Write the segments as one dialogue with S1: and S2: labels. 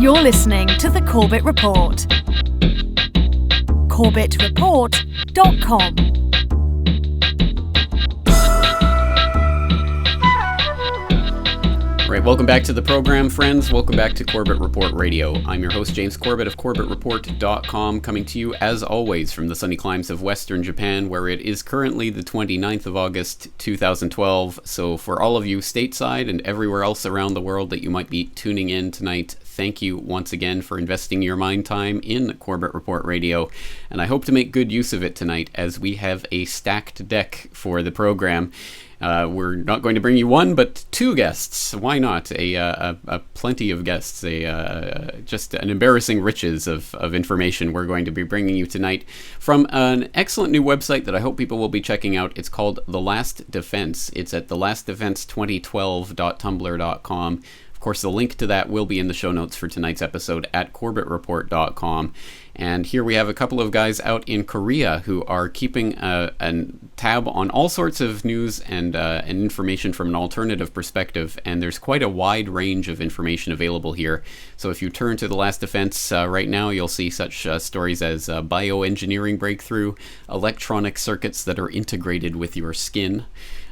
S1: You're listening to the Corbett Report. CorbettReport.com.
S2: All right, welcome back to the program, friends. Welcome back to Corbett Report Radio. I'm your host, James Corbett of CorbettReport.com, coming to you, as always, from the sunny climes of Western Japan, where it is currently the 29th of August, 2012. So for all of you stateside and everywhere else around the world that you might be tuning in tonight, thank you once again for investing your mind time in Corbett Report Radio. And I hope to make good use of it tonight, as we have a stacked deck for the program. We're not going to bring you one, but two guests. Why not? A plenty of guests. Just an embarrassing riches of information we're going to be bringing you tonight from an excellent new website that I hope people will be checking out. It's called The Last Defense. It's at thelastdefense2012.tumblr.com. Of course, the link to that will be in the show notes for tonight's episode at CorbettReport.com. And here we have a couple of guys out in Korea who are keeping a tab on all sorts of news and information from an alternative perspective. And there's quite a wide range of information available here. So if you turn to The Last Defense right now, you'll see such stories as bioengineering breakthrough, electronic circuits that are integrated with your skin,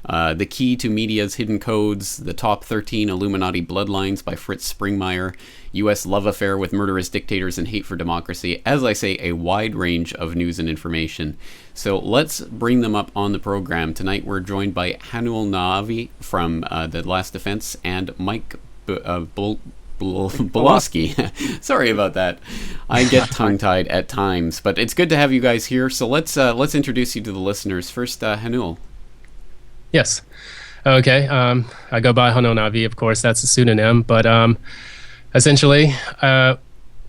S2: the key to media's hidden codes, the top 13 Illuminati bloodlines by Fritz Springmeier, U.S. love affair with murderous dictators and hate for democracy. As I say, a wide range of news and information. So let's bring them up on the program. Tonight we're joined by Haneul Naavi from The Last Defense and Mike Bielawski. Sorry about that. I get tongue-tied at times, but it's good to have you guys here. So let's introduce you to the listeners. First, Haneul.
S3: Yes. Okay. I go by Haneul Naavi, of course. That's a pseudonym. But essentially, a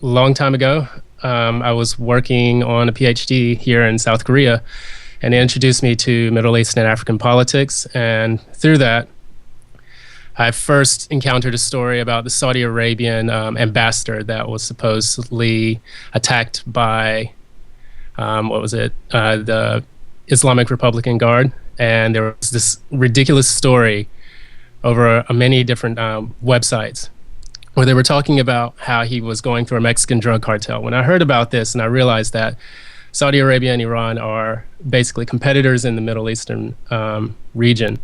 S3: long time ago, I was working on a PhD here in South Korea, and they introduced me to Middle East and African politics. And through that, I first encountered a story about the Saudi Arabian ambassador that was supposedly attacked by, the Islamic Republican Guard. And there was this ridiculous story over many different websites where they were talking about how he was going through a Mexican drug cartel. When I heard about this and I realized that Saudi Arabia and Iran are basically competitors in the Middle Eastern region,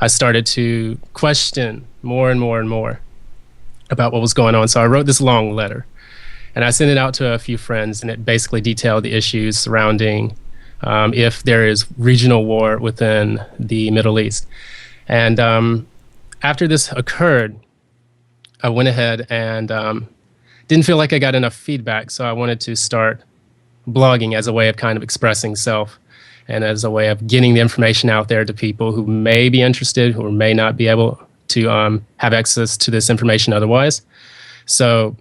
S3: I started to question more and more and more about what was going on. So I wrote this long letter and I sent it out to a few friends, and it basically detailed the issues surrounding if there is regional war within the Middle East. And after this occurred, I went ahead and didn't feel like I got enough feedback, so I wanted to start blogging as a way of kind of expressing self and as a way of getting the information out there to people who may be interested or may not be able to have access to this information otherwise. So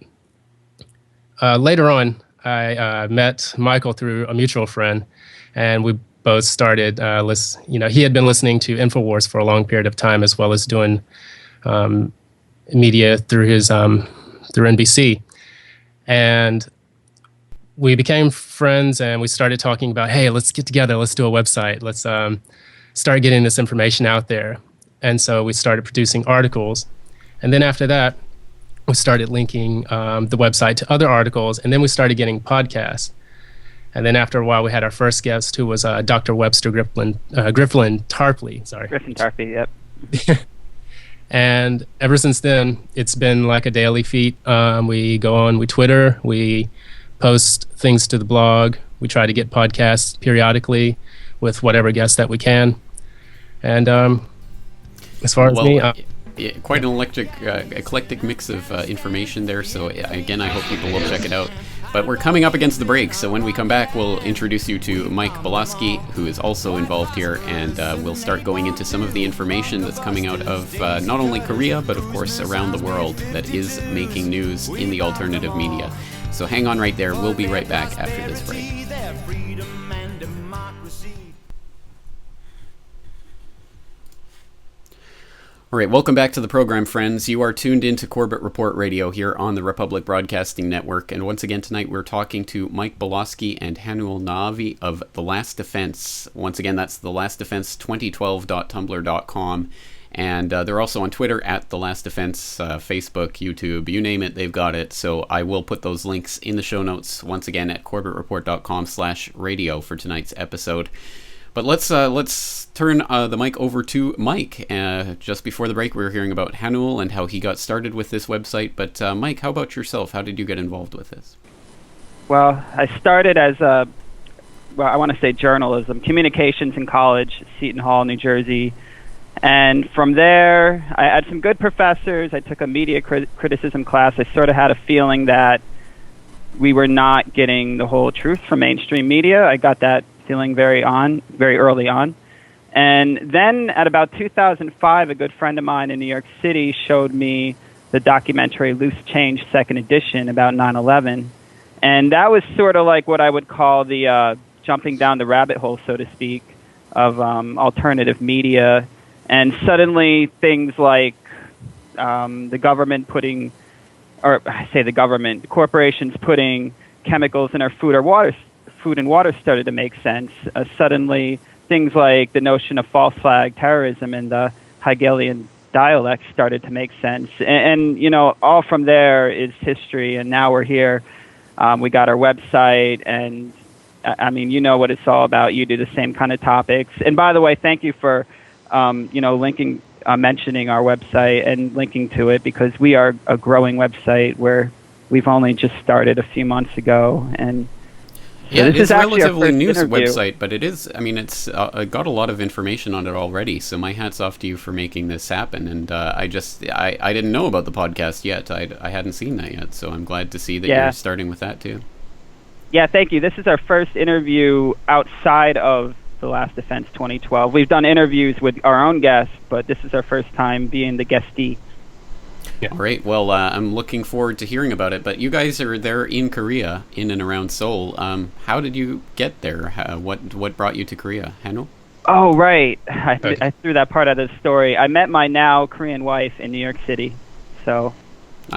S3: later on, I met Michael through a mutual friend, and we both started, he had been listening to InfoWars for a long period of time, as well as doing media through through NBC. And we became friends, and we started talking about, hey, let's get together, let's do a website, let's start getting this information out there. And so we started producing articles. And then after that, we started linking the website to other articles, and then we started getting podcasts. And then after a while, we had our first guest, who was Dr. Webster Griffin Tarpley. Sorry.
S4: Griffin Tarpley, yep.
S3: And ever since then, it's been like a daily feat. We go on, we Twitter, we post things to the blog. We try to get podcasts periodically with whatever guests that we can. And as far as me...
S2: quite an eclectic mix of information there. So again, I hope people will check it out. But we're coming up against the break, so when we come back, we'll introduce you to Mike Bielawski, who is also involved here, and we'll start going into some of the information that's coming out of not only Korea, but of course around the world that is making news in the alternative media. So hang on right there. We'll be right back after this break. All right, welcome back to the program, friends. You are tuned into Corbett Report Radio here on the Republic Broadcasting Network. And once again tonight, we're talking to Mike Bielawski and Haneul Naavi of The Last Defense. Once again, that's thelastdefense2012.tumblr.com. And they're also on Twitter at The Last Defense, Facebook, YouTube, you name it, they've got it. So I will put those links in the show notes once again at corbettreport.com/radio for tonight's episode. But let's turn the mic over to Mike. Just before the break, we were hearing about Haneul and how he got started with this website. But Mike, how about yourself? How did you get involved with this?
S4: Well, I started as I want to say journalism, communications in college, Seton Hall, New Jersey. And from there, I had some good professors. I took a media criticism class. I sort of had a feeling that we were not getting the whole truth from mainstream media. I got that feeling very early on. And then at about 2005, a good friend of mine in New York City showed me the documentary Loose Change Second Edition about 9/11. And that was sort of like what I would call the jumping down the rabbit hole, so to speak, of alternative media. And suddenly things like the government putting, or I say the government, corporations putting chemicals in our food and water started to make sense. Suddenly things like the notion of false flag terrorism and the Hegelian dialect started to make sense. And you know, all from there is history, and now we're here. We got our website, and I mean, you know what it's all about. You do the same kind of topics. And by the way, thank you for linking, mentioning our website and linking to it, because we are a growing website where we've only just started a few months ago. And so
S2: yeah,
S4: this
S2: it's
S4: is
S2: a
S4: actually
S2: relatively new
S4: interview.
S2: website, but it is, I mean, it's got a lot of information on it already. So my hat's off to you for making this happen. And I didn't know about the podcast yet. I hadn't seen that yet. So I'm glad to see that you're starting with that too.
S4: Yeah, thank you. This is our first interview outside of The Last Defense 2012. We've done interviews with our own guests, but this is our first time being the guestee.
S3: Yeah.
S2: All right. Well, I'm looking forward to hearing about it. But you guys are there in Korea, in and around Seoul. How did you get there? What brought you to Korea? Haneul?
S4: Oh, right. I threw that part out of the story. I met my now Korean wife in New York City. So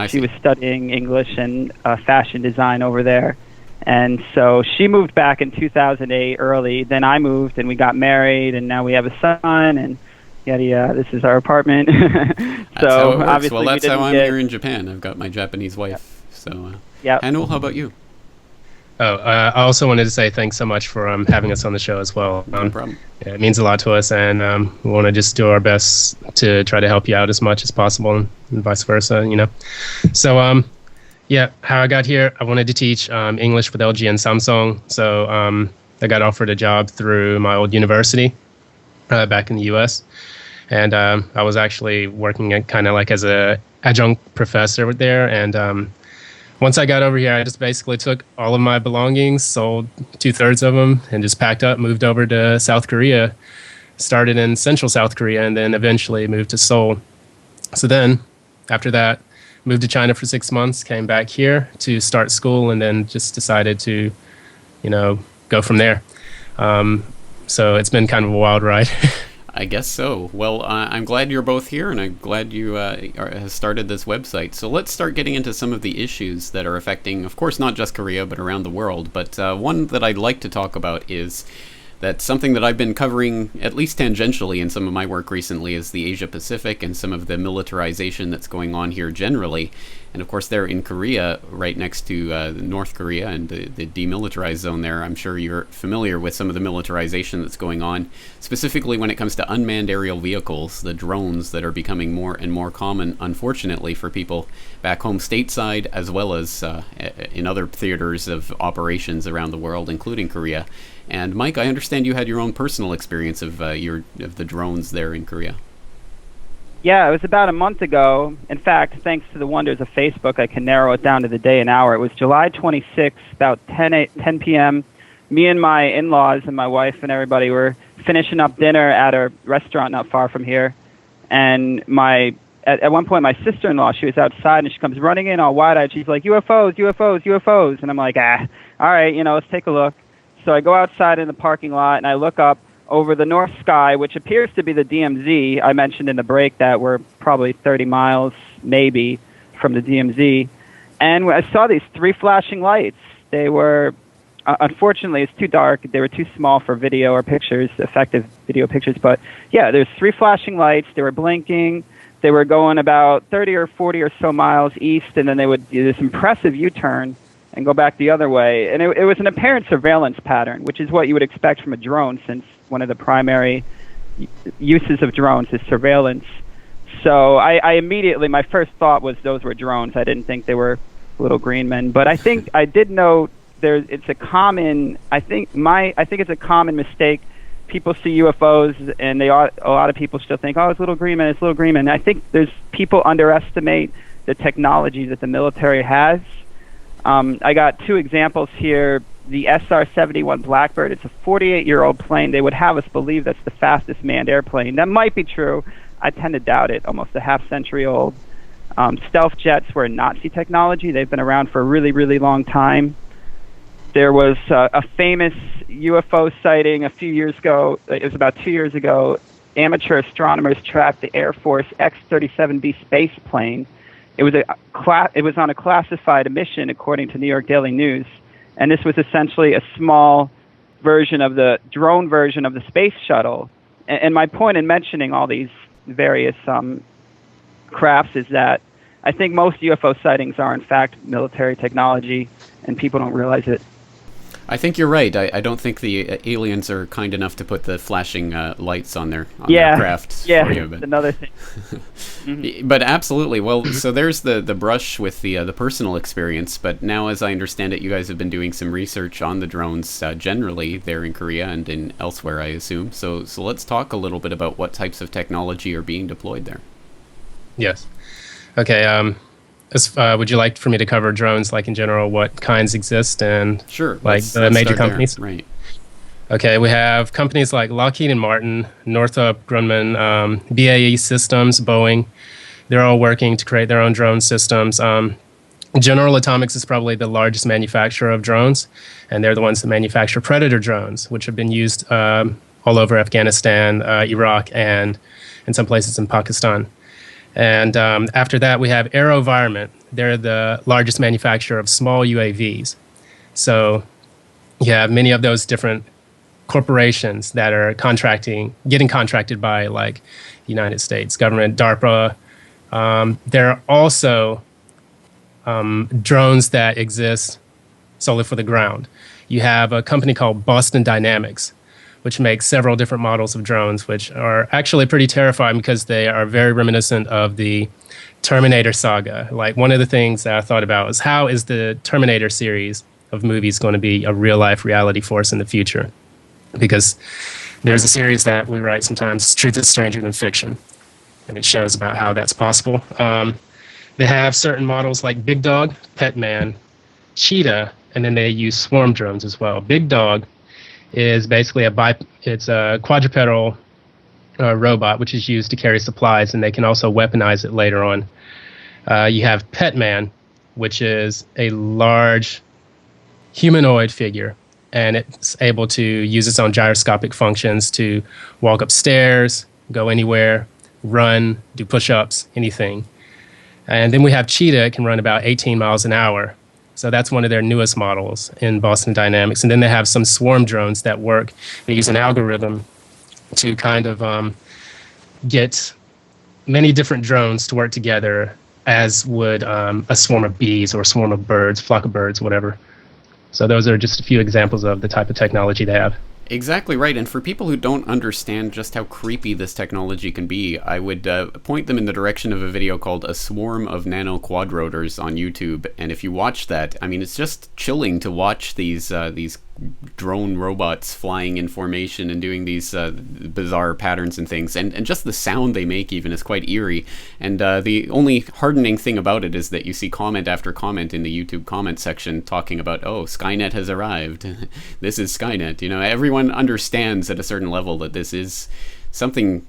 S4: she was studying English and fashion design over there. And so she moved back in 2008 early. Then I moved, and we got married, and now we have a son, and yada yada. This is our apartment.
S2: That's how it works.
S4: Obviously,
S2: well, that's how I'm here in Japan. I've got my Japanese wife. So, Haneul, how about you?
S3: I also wanted to say thanks so much for having us on the show as well.
S2: No problem.
S3: Yeah, it means a lot to us, and we want to just do our best to try to help you out as much as possible, and vice versa, you know. So, yeah, how I got here, I wanted to teach English with LG and Samsung. So I got offered a job through my old university back in the U.S. And I was actually working kind of like as a adjunct professor there. And once I got over here, I just basically took all of my belongings, sold 2/3 of them, and just packed up, moved over to South Korea, started in central South Korea, and then eventually moved to Seoul. So then, after that, moved to China for 6 months, came back here to start school, and then just decided to, go from there. So it's been kind of a wild ride.
S2: I guess so. Well, I'm glad you're both here, and I'm glad you have started this website. So let's start getting into some of the issues that are affecting, of course, not just Korea, but around the world. But one that I'd like to talk about is that something that I've been covering, at least tangentially in some of my work recently, is the Asia Pacific and some of the militarization that's going on here generally. And of course, they're in Korea, right next to North Korea and the demilitarized zone there. I'm sure you're familiar with some of the militarization that's going on, specifically when it comes to unmanned aerial vehicles, the drones that are becoming more and more common, unfortunately, for people back home stateside, as well as in other theaters of operations around the world, including Korea. And Mike, I understand you had your own personal experience of the drones there in Korea.
S4: Yeah, it was about a month ago. In fact, thanks to the wonders of Facebook, I can narrow it down to the day and hour. It was July 26th, about 10 p.m. Me and my in-laws and my wife and everybody were finishing up dinner at a restaurant not far from here. And at one point, my sister-in-law, she was outside, and she comes running in all wide-eyed. She's like, UFOs, UFOs, UFOs. And I'm like, all right, let's take a look. So I go outside in the parking lot, and I look up over the north sky, which appears to be the DMZ. I mentioned in the break that we're probably 30 miles, maybe, from the DMZ. And I saw these 3 flashing lights. They were unfortunately, it's too dark. They were too small for video or pictures, effective video pictures. But yeah, there's 3 flashing lights. They were blinking. They were going about 30 or 40 or so miles east, and then they would do this impressive U-turn and go back the other way. And it was an apparent surveillance pattern, which is what you would expect from a drone, since one of the primary uses of drones is surveillance. So I immediately, my first thought was those were drones. I didn't think they were little green men. But I think I did note it's a common, I think it's a common mistake. People see UFOs and a lot of people still think, oh, it's little green men, it's little green men. And I think people underestimate the technology that the military has. I got 2 examples here. The SR-71 Blackbird, it's a 48-year-old plane. They would have us believe that's the fastest manned airplane. That might be true. I tend to doubt it. Almost a half-century old. Stealth jets were Nazi technology. They've been around for a really, really long time. There was a famous UFO sighting a few years ago. It was about 2 years ago. Amateur astronomers tracked the Air Force X-37B space plane. It was on a classified mission, according to New York Daily News. And this was essentially a small version of the drone version of the space shuttle. And my point in mentioning all these various crafts is that I think most UFO sightings are, in fact, military technology, and people don't realize it.
S2: I think you're right. I don't think the aliens are kind enough to put the flashing lights on their craft for you.
S4: But another thing.
S2: Mm-hmm. But absolutely. Well, so there's the brush with the personal experience. But now, as I understand it, you guys have been doing some research on the drones generally there in Korea and in elsewhere, I assume. So let's talk a little bit about what types of technology are being deployed there.
S3: Yes. Okay. Would you like for me to cover drones, like in general, what kinds exist and
S2: sure,
S3: like the major companies?
S2: Right.
S3: Okay, we have companies like Lockheed and Martin, Northrop Grumman, BAE Systems, Boeing. They're all working to create their own drone systems. General Atomics is probably the largest manufacturer of drones, and they're the ones that manufacture Predator drones, which have been used all over Afghanistan, Iraq, and in some places in Pakistan. And after that, we have AeroVironment. They're the largest manufacturer of small UAVs. So you have many of those different corporations that are getting contracted by, like, the United States government, DARPA. There are also drones that exist solely for the ground. You have a company called Boston Dynamics, which makes several different models of drones, which are actually pretty terrifying because they are very reminiscent of the Terminator saga. Like, one of the things that I thought about was, how is the Terminator series of movies going to be a real-life reality force in the future? Because there's a series that we write sometimes, Truth is Stranger Than Fiction, and it shows about how that's possible. They have certain models like Big Dog, Petman, Cheetah, and then they use swarm drones as well. Big Dog is basically it's a quadrupedal robot, which is used to carry supplies, and they can also weaponize it later on. You have Petman, which is a large humanoid figure, and it's able to use its own gyroscopic functions to walk upstairs, go anywhere, run, do push-ups, anything. And then we have Cheetah. It can run about 18 miles an hour. So that's one of their newest models in Boston Dynamics. And then they have some swarm drones that work. They use an algorithm to kind of get many different drones to work together, as would a swarm of bees or a swarm of birds, flock of birds, whatever. So those are just a few examples of the type of technology they have.
S2: Exactly right. And for people who don't understand just how creepy this technology can be, I would point them in the direction of a video called A Swarm of Nano Quadrotors on YouTube. And if you watch that, I mean, it's just chilling to watch these drone robots flying in formation and doing these bizarre patterns and things. And just the sound they make even is quite eerie. And the only hardening thing about it is that you see comment after comment in the YouTube comment section talking about, oh, Skynet has arrived. This is Skynet. You know, everyone understands at a certain level that this is something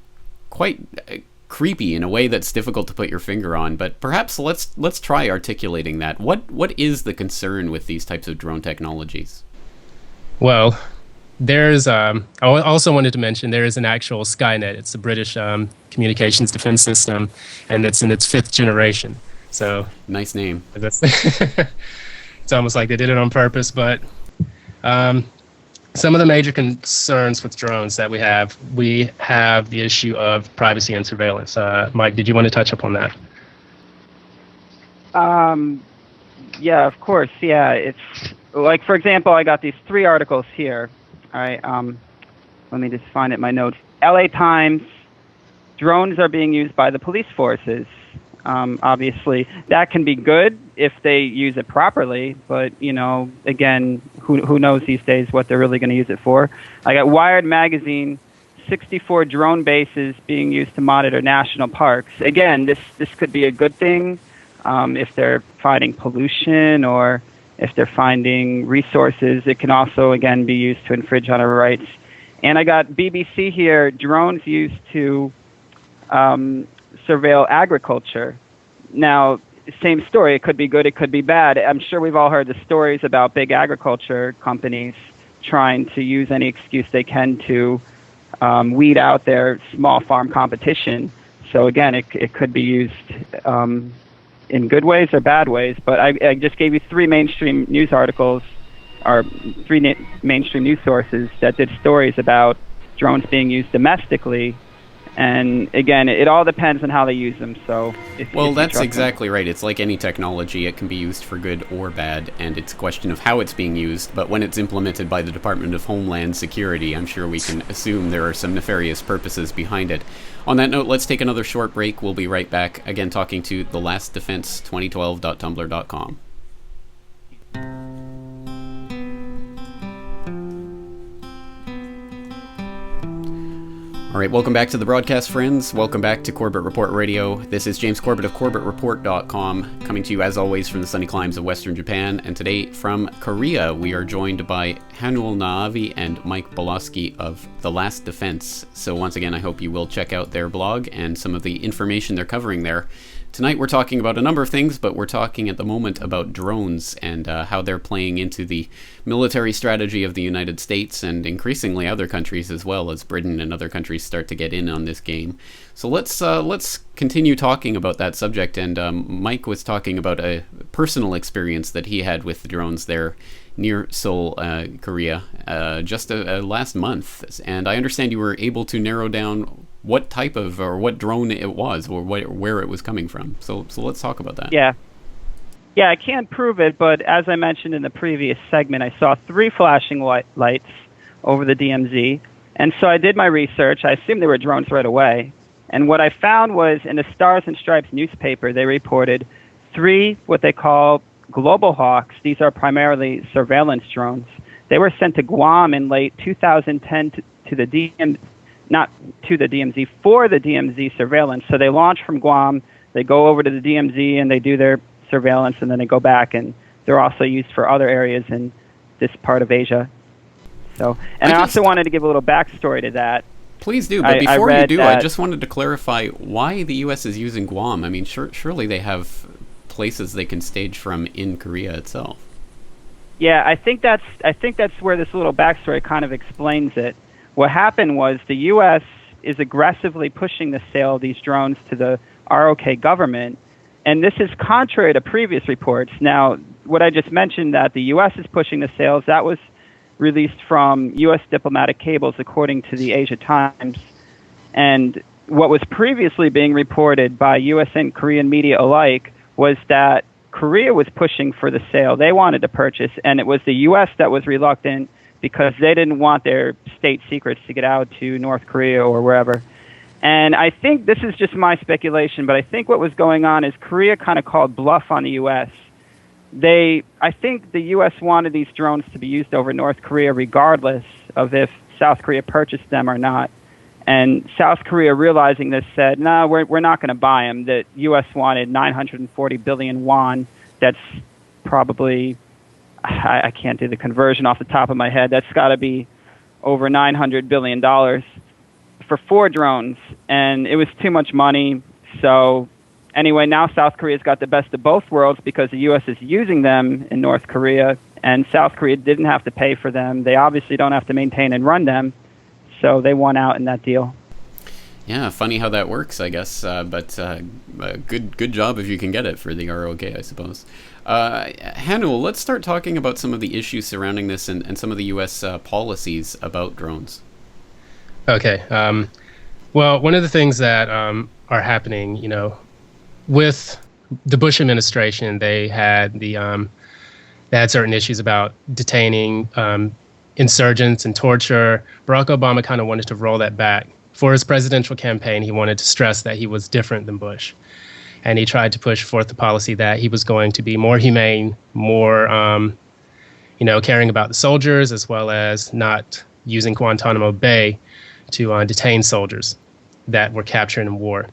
S2: quite creepy in a way that's difficult to put your finger on. But perhaps let's try articulating that. What is the concern with these types of drone technologies?
S3: Well, there's I also wanted to mention there is an actual Skynet. It's a British communications defense system, and it's in its 5th generation. So
S2: nice name.
S3: It's almost like they did it on purpose. But Some of the major concerns with drones that we have the issue of privacy and surveillance. Mike, did you want to touch upon that?
S4: Yeah, of course. Yeah, it's like, for example, I got these 3 articles here. All right, let me just find it in my notes. LA Times, drones are being used by the police forces. Obviously, that can be good if they use it properly, but, again, who knows these days what they're really going to use it for. I got Wired Magazine, 64 drone bases being used to monitor national parks. Again, this could be a good thing if they're fighting pollution or if they're finding resources. It can also, again, be used to infringe on our rights. And I got BBC here, drones used to surveil agriculture. Now, same story. It could be good, it could be bad. I'm sure we've all heard the stories about big agriculture companies trying to use any excuse they can to weed out their small farm competition. So again, it could be used in good ways or bad ways. But I just gave you 3 mainstream news articles, or 3 mainstream news sources that did stories about drones being used domestically. And again, it all depends on how they use them. So,
S2: well, that's exactly right. It's like any technology; it can be used for good or bad, and it's a question of how it's being used. But when it's implemented by the Department of Homeland Security, I'm sure we can assume there are some nefarious purposes behind it. On that note, let's take another short break. We'll be right back. Again, talking to thelastdefense2012.tumblr.com. All right, welcome back to the broadcast, friends. Welcome back to Corbett Report Radio. This is James Corbett of CorbettReport.com, coming to you as always from the sunny climes of Western Japan. And today from Korea, we are joined by Haneul Naavi and Mike Bielawski of The Last Defense. So once again, I hope you will check out their blog and some of the information they're covering there. Tonight we're talking about a number of things, but we're talking at the moment about drones and how they're playing into the military strategy of the United States and increasingly other countries as well, as Britain and other countries start to get in on this game. So let's continue talking about that subject. And Mike was talking about a personal experience that he had with the drones there near Seoul, Korea, just last month. And I understand you were able to narrow down what type of, or what drone it was, or where it was coming from. So let's talk about that.
S4: Yeah, I can't prove it, but as I mentioned in the previous segment, I saw 3 flashing lights over the DMZ. And so I did my research. I assumed they were drones right away. And what I found was in the Stars and Stripes newspaper, they reported 3 what they call Global Hawks. These are primarily surveillance drones. They were sent to Guam in late 2010 to the DMZ. Not to the DMZ, for the DMZ surveillance. So they launch from Guam, they go over to the DMZ, and they do their surveillance, and then they go back, and they're also used for other areas in this part of Asia. So, and I also wanted to give a little backstory to that.
S2: Please do, but before you do, I just wanted to clarify why the U.S. is using Guam. I mean, surely they have places they can stage from in Korea itself.
S4: Yeah, I think that's where this little backstory kind of explains it. What happened was the U.S. is aggressively pushing the sale of these drones to the ROK government, and this is contrary to previous reports. Now, what I just mentioned, that the U.S. is pushing the sales, that was released from U.S. diplomatic cables, according to the Asia Times. And what was previously being reported by U.S. and Korean media alike was that Korea was pushing for the sale. They wanted to purchase, and it was the U.S. that was reluctant, because they didn't want their state secrets to get out to North Korea or wherever. And I think, this is just my speculation, but I think what was going on is Korea kind of called bluff on the U.S. I think the U.S. wanted these drones to be used over North Korea regardless of if South Korea purchased them or not. And South Korea, realizing this, said, no, we're not going to buy them. The U.S. wanted 940 billion won. That's probably, I can't do the conversion off the top of my head. That's got to be over $900 billion for 4 drones. And it was too much money. So anyway, now South Korea's got the best of both worlds, because the U.S. is using them in North Korea, and South Korea didn't have to pay for them. They obviously don't have to maintain and run them. So they won out in that deal.
S2: Yeah, funny how that works, I guess. But good job if you can get it for the ROK, I suppose. Haneul, let's start talking about some of the issues surrounding this and some of the U.S. Policies about drones.
S3: Okay. Well, one of the things that are happening, with the Bush administration, they had certain issues about detaining insurgents and torture. Barack Obama kind of wanted to roll that back. For his presidential campaign, he wanted to stress that he was different than Bush. And he tried to push forth the policy that he was going to be more humane, more, caring about the soldiers, as well as not using Guantanamo Bay to detain soldiers that were captured in war.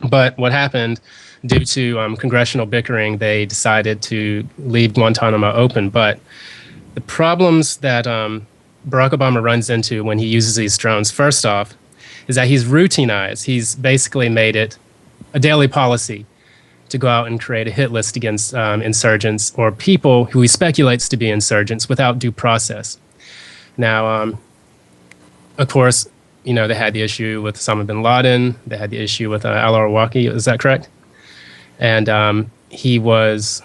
S3: But what happened, due to congressional bickering, they decided to leave Guantanamo open. But the problems that Barack Obama runs into when he uses these drones, first off, is that he's routinized. He's basically made it a daily policy to go out and create a hit list against insurgents or people who he speculates to be insurgents without due process. Now, of course, they had the issue with Osama bin Laden. They had the issue with Bielawski. Is that correct? And he was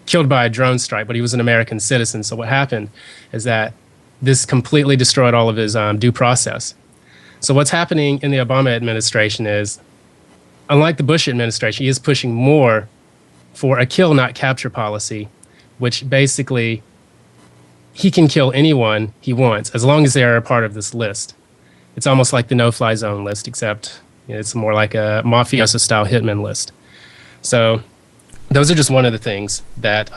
S3: killed by a drone strike, but he was an American citizen. So what happened is that this completely destroyed all of his due process. So what's happening in the Obama administration is, unlike the Bush administration, he is pushing more for a kill, not capture policy, which basically he can kill anyone he wants as long as they are a part of this list. It's almost like the no-fly zone list, except it's more like a mafioso-style hitman list. So those are just one of the things that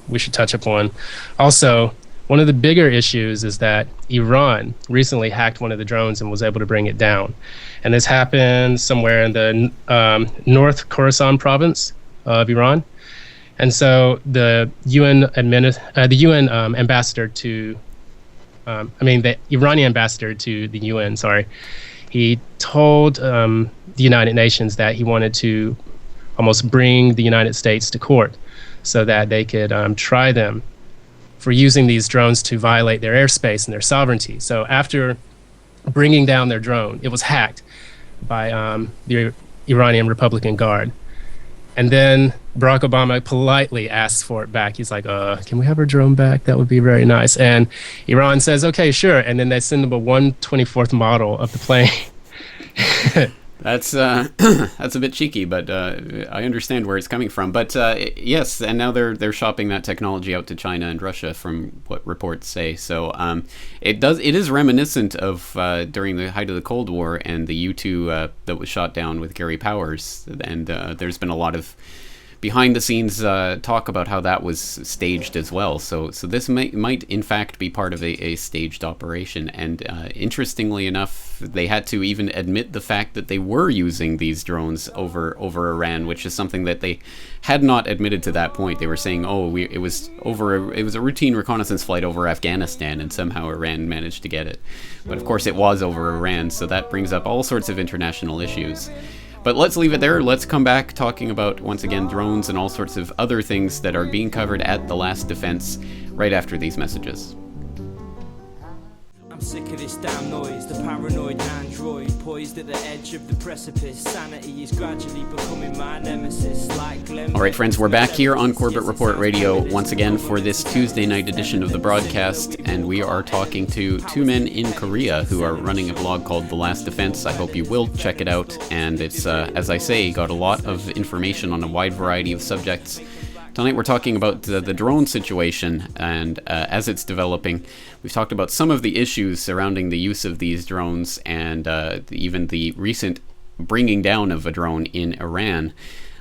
S3: we should touch upon. Also, one of the bigger issues is that Iran recently hacked one of the drones and was able to bring it down. And this happened somewhere in the North Khorasan province of Iran. And so the Iranian ambassador to the UN, he told the United Nations that he wanted to almost bring the United States to court so that they could try them for using these drones to violate their airspace and their sovereignty. So after bringing down their drone, it was hacked by the Iranian Republican Guard. And then Barack Obama politely asks for it back. He's like, can we have our drone back? That would be very nice. And Iran says, okay, sure. And then they send them a 1/24th model of the plane.
S2: That's a bit cheeky, but I understand where it's coming from. But yes, and now they're shopping that technology out to China and Russia, from what reports say. So it is reminiscent of during the height of the Cold War and the U-2 that was shot down with Gary Powers, and there's been a lot of behind the scenes talk about how that was staged as well. So this might in fact be part of a staged operation. And interestingly enough, they had to even admit the fact that they were using these drones over Iran, which is something that they had not admitted to that point. They were saying, it was a routine reconnaissance flight over Afghanistan, and somehow Iran managed to get it. But of course it was over Iran, so that brings up all sorts of international issues. But let's leave it there. Let's come back talking about, once again, drones and all sorts of other things that are being covered at The Last Defense right after these messages.
S5: I'm sick of this damn noise, the paranoid android poised at the edge of the precipice. Sanity is gradually becoming my nemesis. All
S2: right, friends, we're back here on Corbett Report Radio once again for this Tuesday night edition of the broadcast, and we are talking to two men in Korea who are running a blog called The Last Defense. I hope you will check it out, and it's, as I say, got a lot of information on a wide variety of subjects. Tonight we're talking about the drone situation, and as it's developing, we've talked about some of the issues surrounding the use of these drones, and even the recent bringing down of a drone in Iran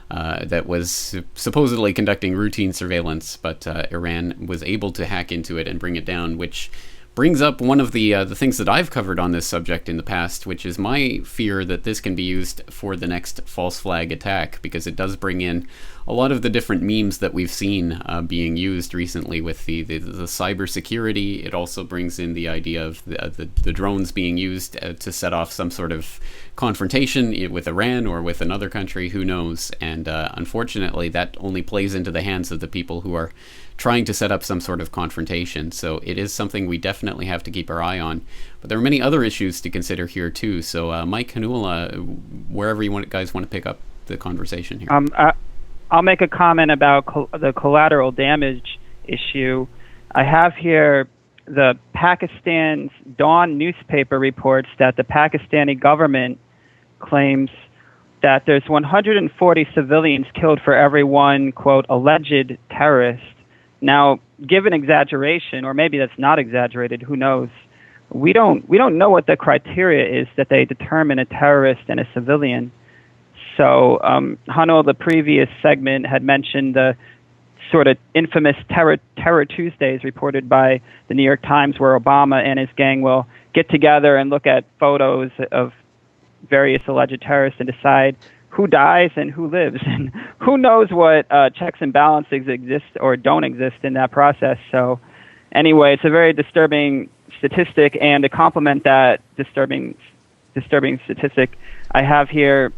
S2: that was supposedly conducting routine surveillance, but Iran was able to hack into it and bring it down, which brings up one of the things that I've covered on this subject in the past, which is my fear that this can be used for the next false flag attack, because it does bring in a lot of the different memes that we've seen being used recently with the cybersecurity. It also brings in the idea of the drones being used to set off some sort of confrontation with Iran or with another country, who knows. And unfortunately, that only plays into the hands of the people who are trying to set up some sort of confrontation. So it is something we definitely definitely have to keep our eye on. But there are many other issues to consider here too. So Mike, Haneul, wherever you guys want to pick up the conversation here.
S4: I'll make a comment about the collateral damage issue. I have here the Pakistan's Dawn newspaper reports that the Pakistani government claims that there's 140 civilians killed for every one, quote, alleged terrorist. Now, given exaggeration, or maybe that's not exaggerated, who knows? We don't know what the criteria is that they determine a terrorist and a civilian. So, Haneul, the previous segment, had mentioned the sort of infamous Terror Tuesdays reported by the New York Times, where Obama and his gang will get together and look at photos of various alleged terrorists and decide who dies and who lives. And who knows what checks and balances exist or don't exist in that process. So anyway, it's a very disturbing statistic. And to complement that disturbing statistic, I have here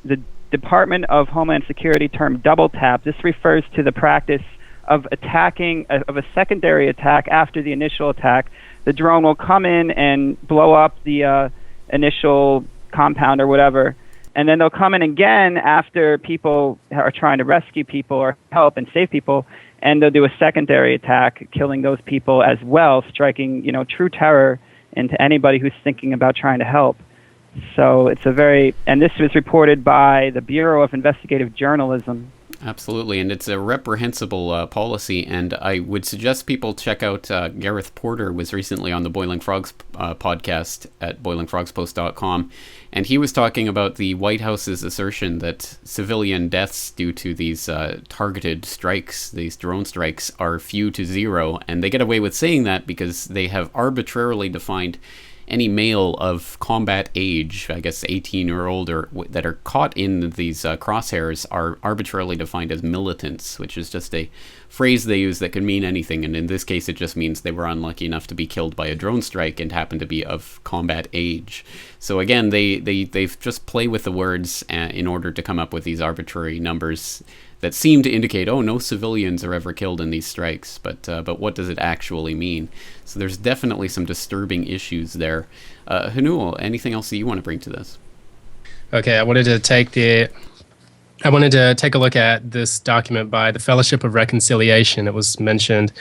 S4: the Department of Homeland Security term double tap. This refers to the practice of of a secondary attack after the initial attack. The drone will come in and blow up the initial compound or whatever, and then they'll come in again after people are trying to rescue people or help and save people, and they'll do a secondary attack, killing those people as well, striking, true terror into anybody who's thinking about trying to help. So and this was reported by the Bureau of Investigative Journalism.
S2: Absolutely, and it's a reprehensible policy, and I would suggest people check out Gareth Porter was recently on the Boiling Frogs podcast at boilingfrogspost.com, and he was talking about the White House's assertion that civilian deaths due to these targeted strikes, these drone strikes, are few to zero, and they get away with saying that because they have arbitrarily defined any male of combat age, I guess 18 or older, that are caught in these crosshairs are arbitrarily defined as militants, which is just a phrase they use that can mean anything. And in this case, it just means they were unlucky enough to be killed by a drone strike and happen to be of combat age. So again, they've just play with the words in order to come up with these arbitrary numbers that seem to indicate, no civilians are ever killed in these strikes, but what does it actually mean? So there's definitely some disturbing issues there. Haneul, anything else that you want to bring to this?
S3: Okay, I wanted to take a look at this document by the Fellowship of Reconciliation. It was mentioned.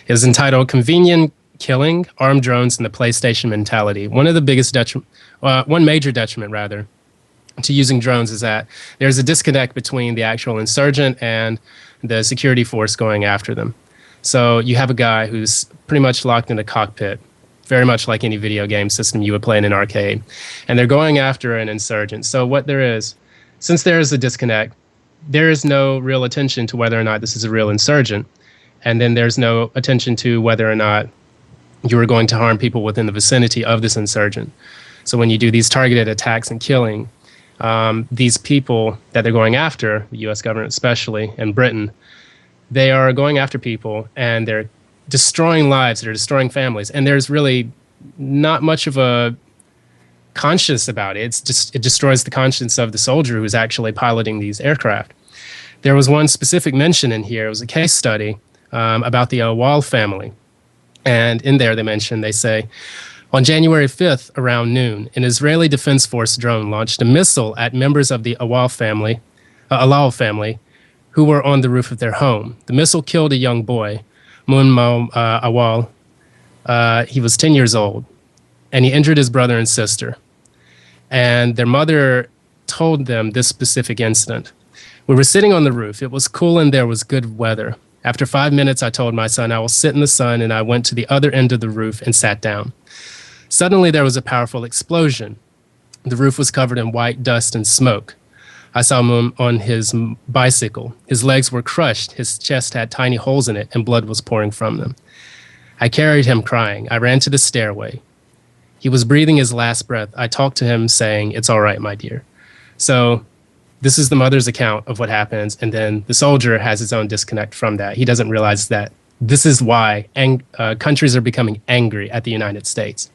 S3: It was entitled "Convenient Killing, Armed Drones, and the PlayStation Mentality." One major detriment, rather, to using drones is that there's a disconnect between the actual insurgent and the security force going after them. So you have a guy who's pretty much locked in a cockpit, very much like any video game system you would play in an arcade, and they're going after an insurgent. So since there is a disconnect, there is no real attention to whether or not this is a real insurgent, and then there's no attention to whether or not you are going to harm people within the vicinity of this insurgent. So when you do these targeted attacks and killing, these people that they're going after, the U.S. government especially, and Britain, they are going after people and they're destroying lives, they're destroying families, and there's really not much of a conscience about it. It destroys the conscience of the soldier who's actually piloting these aircraft. There was one specific mention in here. It was a case study about the Awal family, and in there they say, on January 5th, around noon, an Israeli Defense Force drone launched a missile at members of the Alal family, who were on the roof of their home. The missile killed a young boy, Munmo Awal. He was 10 years old, and he injured his brother and sister. And their mother told them this specific incident. We were sitting on the roof. It was cool and there was good weather. After 5 minutes, I told my son I will sit in the sun, and I went to the other end of the roof and sat down. Suddenly, there was a powerful explosion. The roof was covered in white dust and smoke. I saw him on his bicycle. His legs were crushed. His chest had tiny holes in it, and blood was pouring from them. I carried him crying. I ran to the stairway. He was breathing his last breath. I talked to him, saying, "It's all right, my dear." So this is the mother's account of what happens, and then the soldier has his own disconnect from that. He doesn't realize that this is why countries are becoming angry at the United States.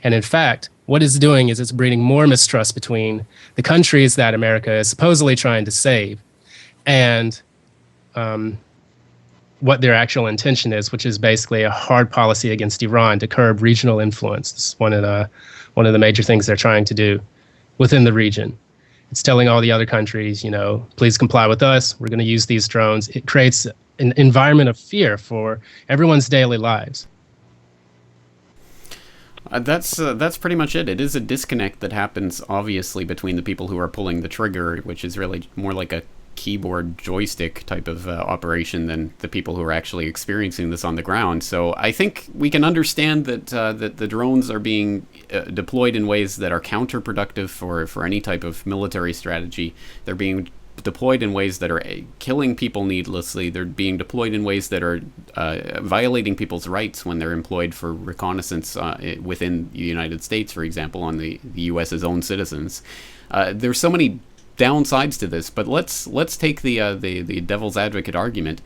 S3: And in fact, what it's doing is it's breeding more mistrust between the countries that America is supposedly trying to save and what their actual intention is, which is basically a hard policy against Iran to curb regional influence. It's one of the major things they're trying to do within the region. It's telling all the other countries, please comply with us. We're going to use these drones. It creates an environment of fear for everyone's daily lives.
S2: That's pretty much it. It is a disconnect that happens, obviously, between the people who are pulling the trigger, which is really more like a keyboard joystick type of operation, than the people who are actually experiencing this on the ground. So I think we can understand that that the drones are being deployed in ways that are counterproductive for any type of military strategy. They're being deployed in ways that are killing people needlessly. They're being deployed in ways that are violating people's rights when they're employed for reconnaissance within the United States, for example, on the U.S.'s own citizens. There's so many downsides to this, but let's take the devil's advocate argument.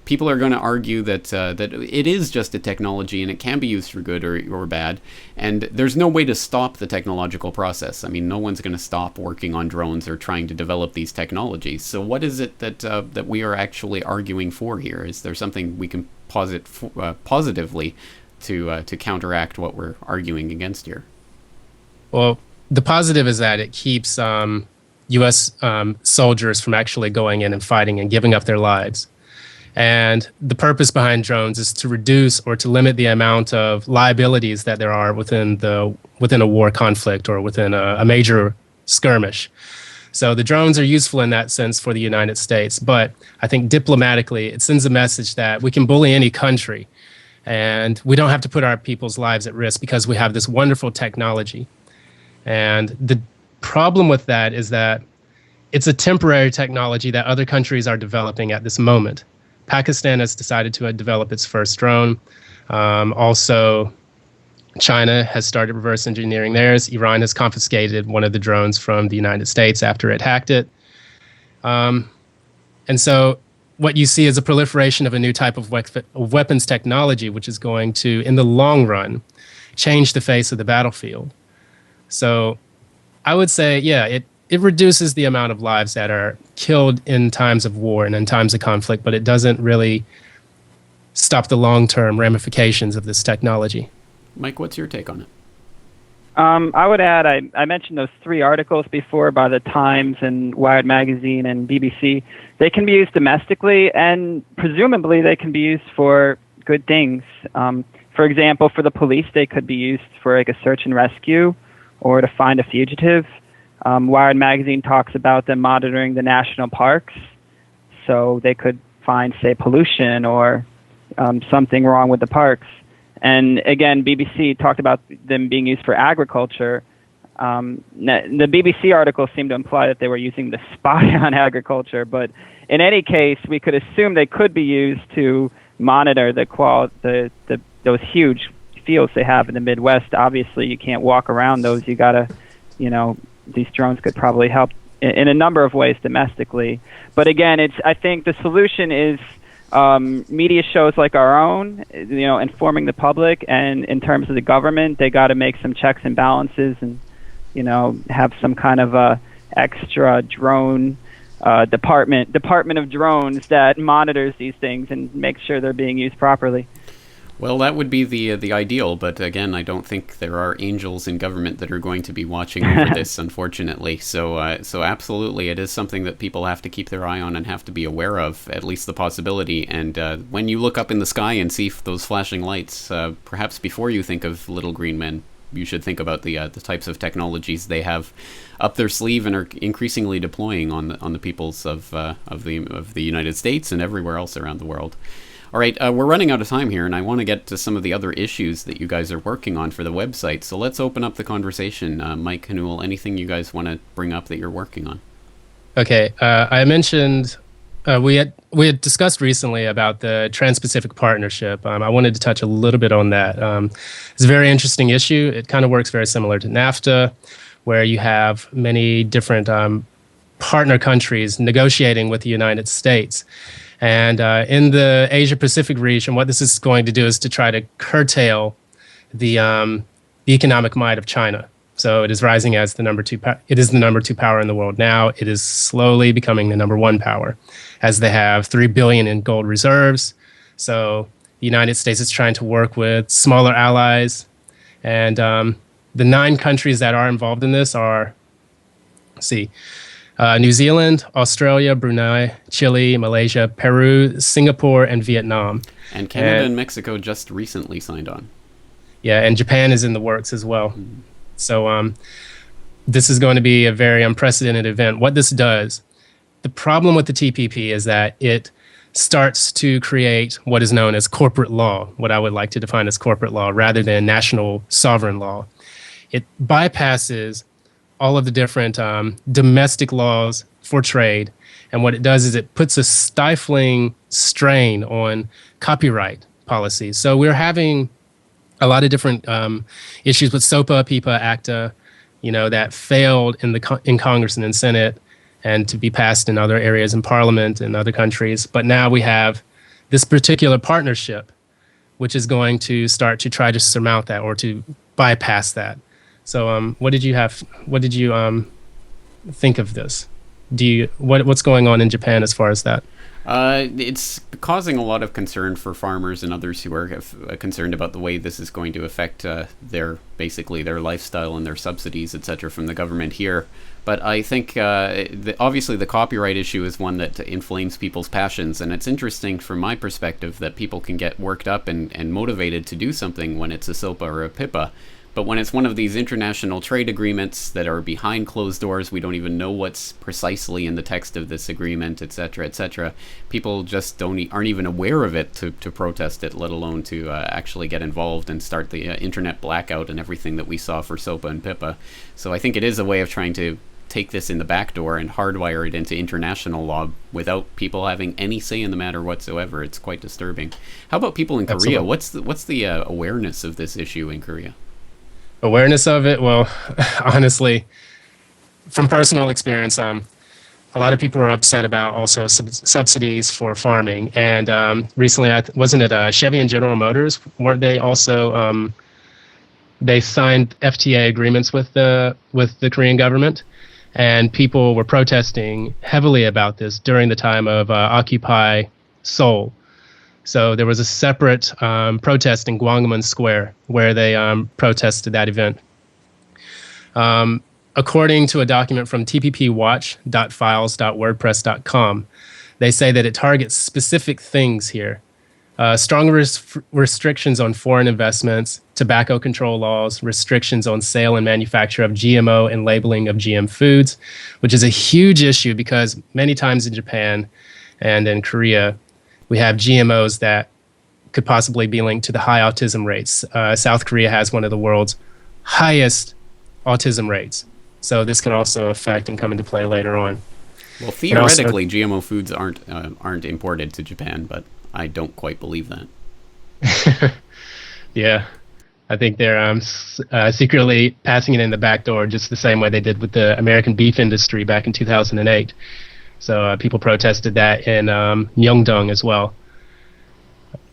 S2: People are going to argue that it is just a technology and it can be used for good or bad, and there's no way to stop the technological process. I mean, no one's going to stop working on drones or trying to develop these technologies. So what is it that we are actually arguing for here? Is there something we can posit positively to counteract what we're arguing against here?
S3: Well, the positive is that it keeps U.S. soldiers from actually going in and fighting and giving up their lives. And the purpose behind drones is to reduce or to limit the amount of liabilities that there are within a war conflict or within a major skirmish. So the drones are useful in that sense for the United States. But I think diplomatically, it sends a message that we can bully any country and we don't have to put our people's lives at risk because we have this wonderful technology. And the problem with that is that it's a temporary technology that other countries are developing at this moment. Pakistan has decided to develop its first drone. Also, China has started reverse engineering theirs. Iran has confiscated one of the drones from the United States after it hacked it. And so what you see is a proliferation of a new type of weapons technology, which is going to, in the long run, change the face of the battlefield. So I would say, yeah, it reduces the amount of lives that are killed in times of war and in times of conflict, but it doesn't really stop the long-term ramifications of this technology.
S2: Mike, what's your take on it?
S4: I would add, I mentioned those 3 articles before by the Times and Wired Magazine and BBC. They can be used domestically, and presumably they can be used for good things. For example, for the police, they could be used for like a search and rescue or to find a fugitive. Wired Magazine talks about them monitoring the national parks, so they could find, say, pollution or something wrong with the parks. And again, BBC talked about them being used for agriculture. The BBC article seemed to imply that they were using to spy on agriculture, but in any case, we could assume they could be used to monitor those huge fields they have in the Midwest. Obviously, you can't walk around those. You gotta, these drones could probably help in a number of ways domestically. But again, I think the solution is media shows like our own, informing the public, and in terms of the government, they got to make some checks and balances and, have some kind of a extra drone department of drones that monitors these things and makes sure they're being used properly.
S2: Well, that would be the ideal, but again, I don't think there are angels in government that are going to be watching over this, unfortunately. So absolutely, it is something that people have to keep their eye on and have to be aware of, at least the possibility. And when you look up in the sky and see those flashing lights, perhaps before you think of little green men, you should think about the types of technologies they have up their sleeve and are increasingly deploying on the peoples of the United States and everywhere else around the world. All right, we're running out of time here, and I want to get to some of the other issues that you guys are working on for the website. So let's open up the conversation. Mike, Haneul, anything you guys want to bring up that you're working on? Okay,
S3: I mentioned we had discussed recently about the Trans-Pacific Partnership. I wanted to touch a little bit on that. It's a very interesting issue. It kind of works very similar to NAFTA, where you have many different partner countries negotiating with the United States. And in the Asia-Pacific region, what this is going to do is to try to curtail the economic might of China. So it is rising as the number 2. It is the number 2 power in the world now. It is slowly becoming the number 1 power, as they have $3 billion in gold reserves. So the United States is trying to work with smaller allies. And the 9 countries that are involved in this are, let's see, New Zealand, Australia, Brunei, Chile, Malaysia, Peru, Singapore, and Vietnam.
S2: And Canada and Mexico just recently signed on.
S3: Yeah, and Japan is in the works as well. So this is going to be a very unprecedented event. What this does, the problem with the TPP is that it starts to create what is known as corporate law, what I would like to define as corporate law, rather than national sovereign law. It bypasses all of the different domestic laws for trade. And what it does is it puts a stifling strain on copyright policies. So we're having a lot of different issues with SOPA, PIPA, ACTA, that failed in Congress and in Senate and to be passed in other areas in Parliament and other countries. But now we have this particular partnership, which is going to start to try to surmount that or to bypass that. So what did you think of this? What's going on in Japan as far as that?
S2: It's causing a lot of concern for farmers and others who are concerned about the way this is going to affect their lifestyle and their subsidies, etc., from the government here. But I think obviously the copyright issue is one that inflames people's passions, and it's interesting from my perspective that people can get worked up and motivated to do something when it's a SOPA or a PIPA. But when it's one of these international trade agreements that are behind closed doors, we don't even know what's precisely in the text of this agreement, etc., people just aren't even aware of it to protest it, let alone to actually get involved and start the internet blackout and everything that we saw for SOPA and PIPA. So I think it is a way of trying to take this in the back door and hardwire it into international law without people having any say in the matter whatsoever. It's quite disturbing. How about people in Korea? What's the awareness of this issue in Korea?
S3: Awareness of it? Well, honestly, from personal experience, a lot of people are upset about also subsidies for farming. And recently, wasn't it Chevy and General Motors? Weren't they also, they signed FTA agreements with the Korean government? And people were protesting heavily about this during the time of Occupy Seoul. So there was a separate protest in Gwanghwamun Square where they protested that event. According to a document from tppwatch.files.wordpress.com, they say that it targets specific things here. Strong restrictions on foreign investments, tobacco control laws, restrictions on sale and manufacture of GMO and labeling of GM foods, which is a huge issue because many times in Japan and in Korea, we have GMOs that could possibly be linked to the high autism rates. South Korea has one of the world's highest autism rates. So this can also affect and come into play later on.
S2: Well, theoretically, GMO foods aren't imported to Japan, but I don't quite believe that.
S3: Yeah, I think they're secretly passing it in the back door just the same way they did with the American beef industry back in 2008. So people protested that in Myeongdong as well.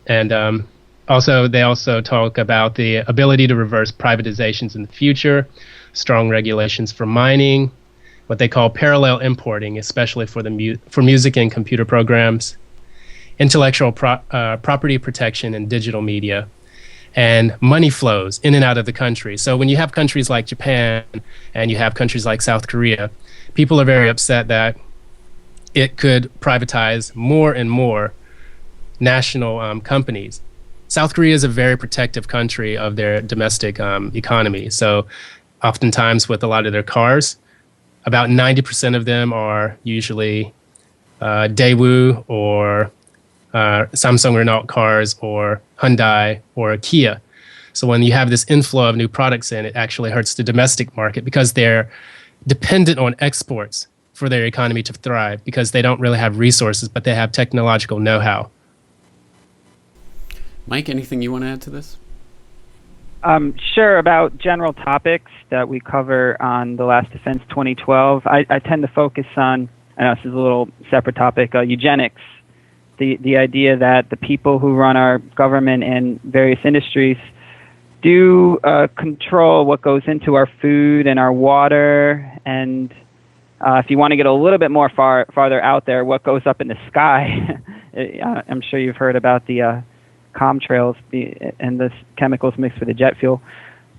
S3: And they also talk about the ability to reverse privatizations in the future, strong regulations for mining, what they call parallel importing, especially for music and computer programs, intellectual property protection and digital media, and money flows in and out of the country. So when you have countries like Japan and you have countries like South Korea, people are very upset that it could privatize more and more national companies. South Korea is a very protective country of their domestic economy. So oftentimes with a lot of their cars, about 90% of them are usually Daewoo or Samsung Renault cars or Hyundai or Kia. So when you have this inflow of new products in, it actually hurts the domestic market because they're dependent on exports for their economy to thrive because they don't really have resources, but they have technological know-how.
S2: Mike, anything you want to add to this?
S4: Sure. About general topics that we cover on The Last Defense 2012, I tend to focus on, I know this is a little separate topic, eugenics. The idea that the people who run our government and various industries do control what goes into our food and our water, and if you want to get a little bit more farther out there, what goes up in the sky I'm sure you've heard about the contrails and the chemicals mixed with the jet fuel.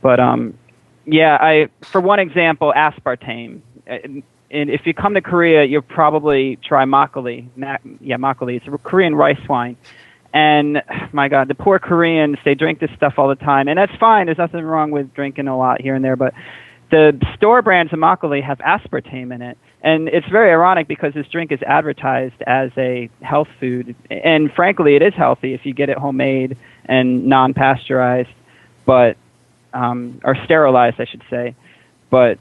S4: But for one example, aspartame. And if you come to Korea, you'll probably try makgeolli. Makgeolli. It's a Korean rice wine. And my God, the poor Koreans, they drink this stuff all the time. And that's fine. There's nothing wrong with drinking a lot here and there. But the store brands of makgeolli have aspartame in it. And it's very ironic because this drink is advertised as a health food. And frankly, it is healthy if you get it homemade and non-pasteurized, or sterilized, I should say. But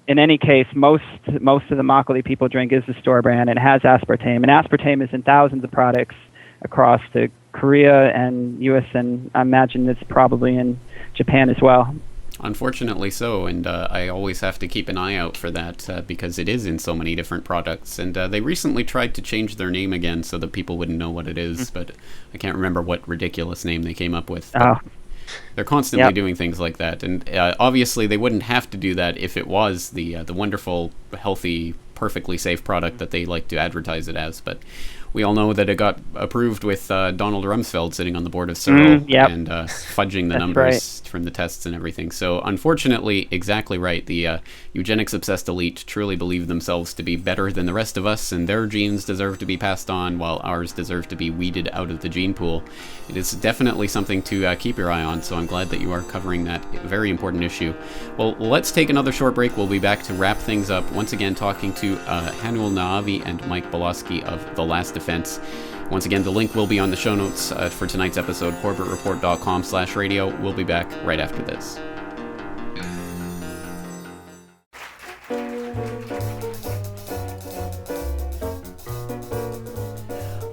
S4: in any case, most of the makgeolli people drink is the store brand, and it has aspartame. And aspartame is in thousands of products across the Korea and U.S., and I imagine it's probably in Japan as well.
S2: Unfortunately so, and I always have to keep an eye out for that because it is in so many different products. And they recently tried to change their name again so that people wouldn't know what it is, but I can't remember what ridiculous name they came up with. They're constantly doing things like that, and obviously they wouldn't have to do that if it was the wonderful, healthy, perfectly safe product that they like to advertise it as. But we all know that it got approved with Donald Rumsfeld sitting on the board of Searle and fudging the numbers from the tests and everything. So unfortunately, exactly right, the eugenics-obsessed elite truly believe themselves to be better than the rest of us, and their genes deserve to be passed on while ours deserve to be weeded out of the gene pool. It is definitely something to keep your eye on, so I'm glad that you are covering that very important issue. Well, let's take another short break. We'll be back to wrap things up, once again talking to Haneul Na'avi and Mike Bielawski of The Last Defense. Once again, the link will be on the show notes for tonight's episode, corbettreport.com/radio. We'll be back right after this.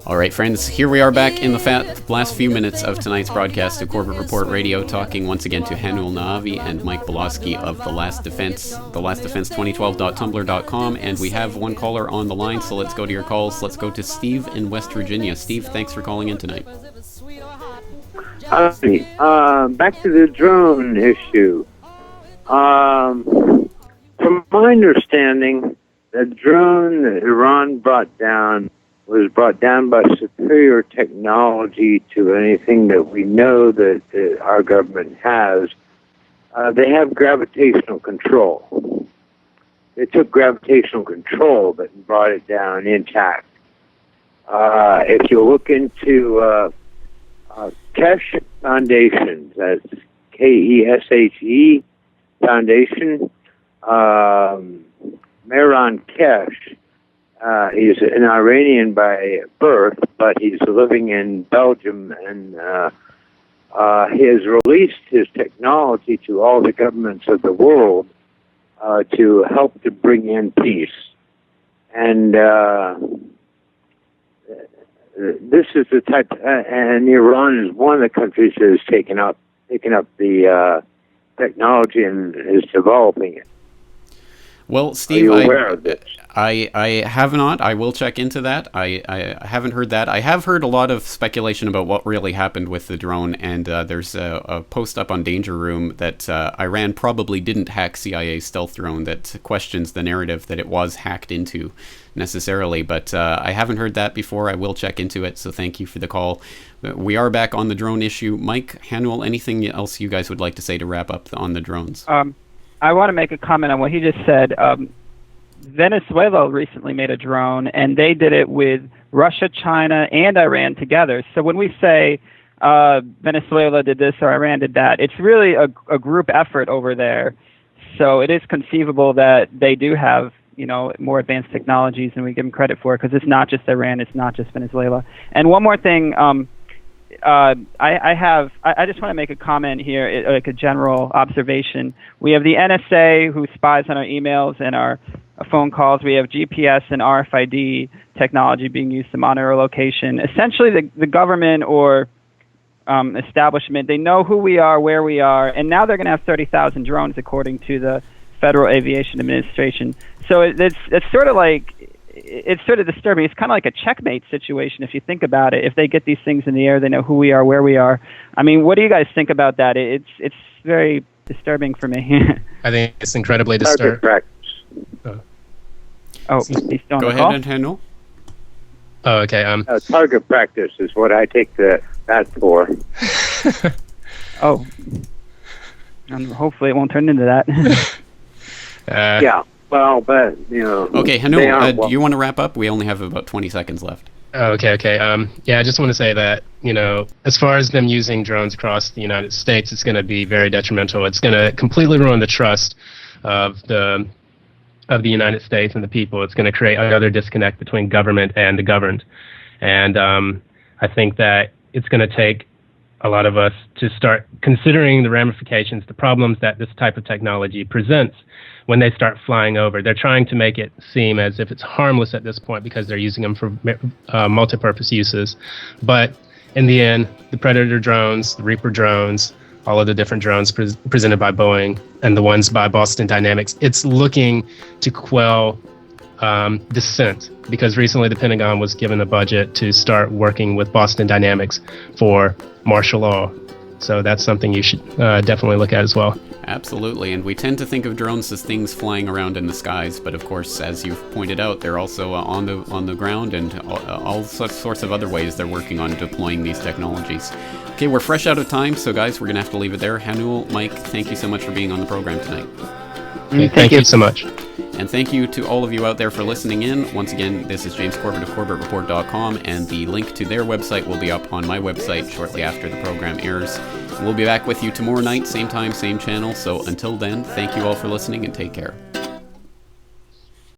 S2: All right, friends, here we are back in the last few minutes of tonight's broadcast of Corbett Report Radio, talking once again to Haneul Na'avi and Mike Bielawski of The Last Defense, thelastdefense2012.tumblr.com, and we have one caller on the line, so let's go to your calls. Let's go to Steve in West Virginia. Steve, thanks for calling in tonight.
S6: Back to the drone issue. From my understanding, the drone that Iran brought down was brought down by superior technology to anything that we know that our government has. They have gravitational control. They took gravitational control but brought it down intact. If you look into Keshe Foundation, that's Keshe Foundation, Mehran Keshe, he's an Iranian by birth, but he's living in Belgium, and he has released his technology to all the governments of the world to help to bring in peace. And this is the type, and Iran is one of the countries that has taken up the technology and is developing it.
S2: Well, Steve,
S6: are you aware of this?
S2: I have not. I will check into that. I haven't heard that. I have heard a lot of speculation about what really happened with the drone, and there's a post up on Danger Room that Iran probably didn't hack CIA's stealth drone that questions the narrative that it was hacked into necessarily, but I haven't heard that before. I will check into it, so thank you for the call. We are back on the drone issue. Mike, Haneul, anything else you guys would like to say to wrap up on the drones?
S4: I want to make a comment on what he just said. Venezuela recently made a drone, and they did it with Russia, China, and Iran together. So when we say Venezuela did this or Iran did that, it's really a group effort over there. So it is conceivable that they do have, more advanced technologies than we give them credit for, because it's not just Iran, it's not just Venezuela. And one more thing, I just want to make a comment here, like a general observation. We have the NSA who spies on our emails and our phone calls. We have GPS and RFID technology being used to monitor our location. Essentially, the government or establishment, they know who we are, where we are, and now they're going to have 30,000 drones according to the Federal Aviation Administration. So it's sort of like, it's sort of disturbing. It's kind of like a checkmate situation if you think about it. If they get these things in the air, they know who we are, where we are. I mean, what do you guys think about that? It's very disturbing for me.
S3: I think it's incredibly disturbing.
S4: Oh, he's still on
S2: Go
S4: the call?
S2: ahead, Haneul.
S3: Oh, okay.
S6: Target practice is what I take that for.
S4: Oh. And hopefully it won't turn into that.
S6: Yeah. Well, but, you know.
S2: Okay, Haneul, do you want to wrap up? We only have about 20 seconds left.
S3: Oh, okay. Yeah, I just want to say that, you know, as far as them using drones across the United States, it's going to be very detrimental. It's going to completely ruin the trust of the United States and the people. It's going to create another disconnect between government and the governed. And I think that it's going to take a lot of us to start considering the ramifications, the problems that this type of technology presents when they start flying over. They're trying to make it seem as if it's harmless at this point because they're using them for multi-purpose uses. But in the end, the Predator drones, the Reaper drones, all of the different drones presented by Boeing and the ones by Boston Dynamics, it's looking to quell dissent, because recently the Pentagon was given a budget to start working with Boston Dynamics for martial law. So that's something you should definitely look at as well.
S2: Absolutely, and we tend to think of drones as things flying around in the skies, but of course, as you've pointed out, they're also on the ground, and all sorts of other ways they're working on deploying these technologies. Okay, we're fresh out of time, so guys, we're going to have to leave it there. Haneul, Mike, thank you so much for being on the program tonight.
S3: Thank you so much.
S2: And thank you to all of you out there for listening in. Once again, this is James Corbett of CorbettReport.com, and the link to their website will be up on my website shortly after the program airs. We'll be back with you tomorrow night, same time, same channel. So until then, thank you all for listening and take care.